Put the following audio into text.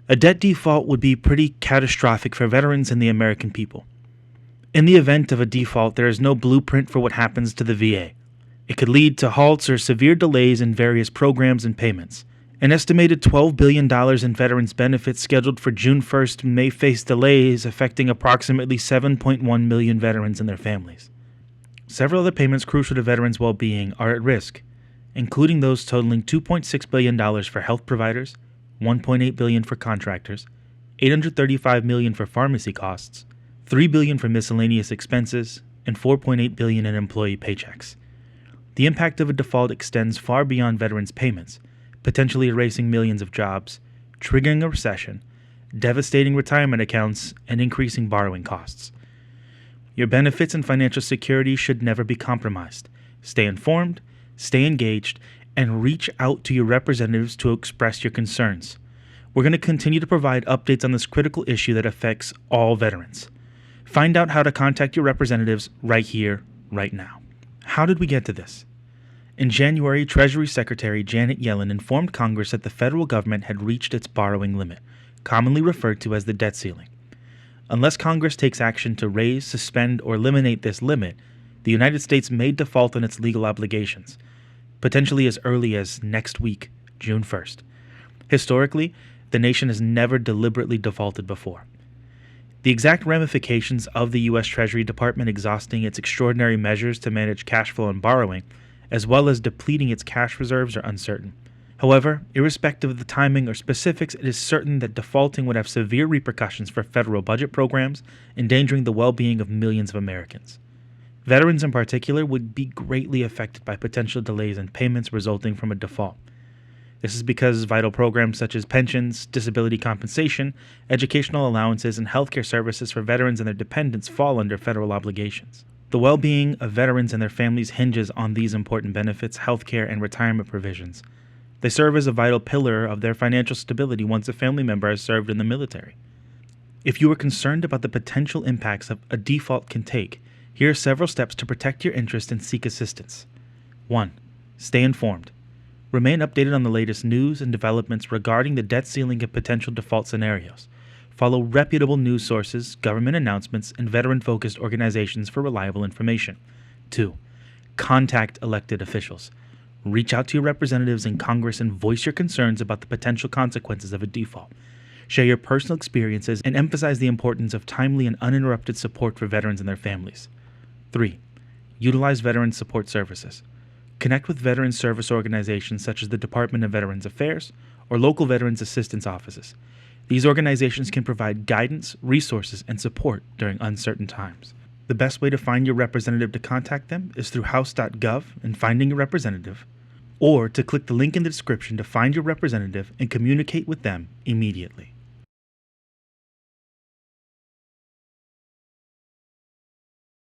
A debt default would be pretty catastrophic for veterans and the American people. In the event of a default, there is no blueprint for what happens to the VA. It could lead to halts or severe delays in various programs and payments. An estimated $12 billion in veterans benefits scheduled for June 1st may face delays affecting approximately 7.1 million veterans and their families. Several other payments crucial to veterans' well-being are at risk, including those totaling $2.6 billion for health providers, $1.8 billion for contractors, $835 million for pharmacy costs, $3 billion for miscellaneous expenses, and $4.8 billion in employee paychecks. The impact of a default extends far beyond veterans' payments, potentially erasing millions of jobs, triggering a recession, devastating retirement accounts, and increasing borrowing costs. Your benefits and financial security should never be compromised. Stay informed, stay engaged, and reach out to your representatives to express your concerns. We're going to continue to provide updates on this critical issue that affects all veterans. Find out how to contact your representatives right here, right now. How did we get to this? In January, Treasury Secretary Janet Yellen informed Congress that the federal government had reached its borrowing limit, commonly referred to as the debt ceiling. Unless Congress takes action to raise, suspend, or eliminate this limit, the United States may default on its legal obligations, potentially as early as next week, June 1st. Historically, the nation has never deliberately defaulted before. The exact ramifications of the U.S. Treasury Department exhausting its extraordinary measures to manage cash flow and borrowing, as well as depleting its cash reserves, are uncertain. However, irrespective of the timing or specifics, it is certain that defaulting would have severe repercussions for federal budget programs, endangering the well-being of millions of Americans. Veterans in particular would be greatly affected by potential delays in payments resulting from a default. This is because vital programs such as pensions, disability compensation, educational allowances, and healthcare services for veterans and their dependents fall under federal obligations. The well-being of veterans and their families hinges on these important benefits, healthcare, and retirement provisions. They serve as a vital pillar of their financial stability once a family member has served in the military. If you are concerned about the potential impacts of a default can take, here are several steps to protect your interest and seek assistance. 1. Stay informed. Remain updated on the latest news and developments regarding the debt ceiling and potential default scenarios. Follow reputable news sources, government announcements, and veteran-focused organizations for reliable information. 2. Contact elected officials. Reach out to your representatives in Congress and voice your concerns about the potential consequences of a default. Share your personal experiences and emphasize the importance of timely and uninterrupted support for veterans and their families. 3. Utilize veteran support services. Connect with veteran service organizations such as the Department of Veterans Affairs or local veterans assistance offices. These organizations can provide guidance, resources, and support during uncertain times. The best way to find your representative to contact them is through house.gov and Finding Your Representative, or to click the link in the description to find your representative and communicate with them immediately.